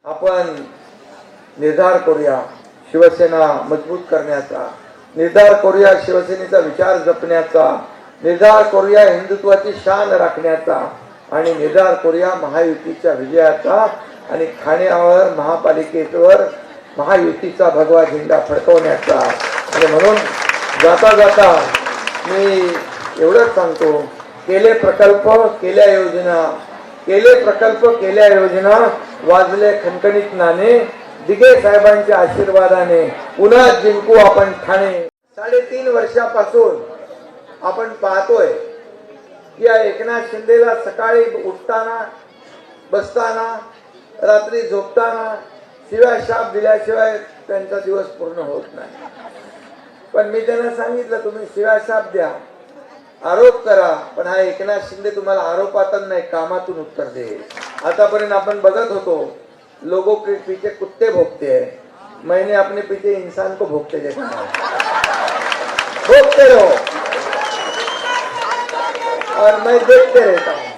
आपण निर्धार करूया शिवसेना मजबूत करण्याचा, निर्धार करूया शिवसेनेचा विचार जपण्याचा, निर्धार करूया हिंदुत्वाची शान राखण्याचा आणि निर्धार करूया महायुतीच्या विजयाचा आणि ठाण्यावर महापालिकेवर महायुतीचा भगवा झेंडा फडकवण्याचा। आणि म्हणून जाता जाता मी एवढंच सांगतो, केले प्रकल्प केल्या योजना, केले प्रकल्प केल्या योजना, वाजले खणखणीत नाणे, दिघे साहेबांच्या आशीर्वादाने पुन्हा जिंकू आपण ठाणे। 3.5 वर्षापासून आपण पाहतोय की या एकनाथ शिंदेला सकाळी उठताना, बसताना, रात्री झोपताना शिव्या शाप दिल्याशिवाय त्यांचा दिवस पूर्ण होत नाही। पण मी त्यांना सांगितलं, तुम्ही शिव्या शाप द्या, आरोप करा, पण हा एकनाथ शिंदे तुम्हाला आरोपातून नाही कामातून उत्तर देईल। आतापर्यंत आपण बघत होतो, लोगों के पीछे कुत्ते भोगते हैं, मैंने अपने पीछे इंसान को भोगते देखा है। भोगते रहो और मैं देखते रहता हूँ।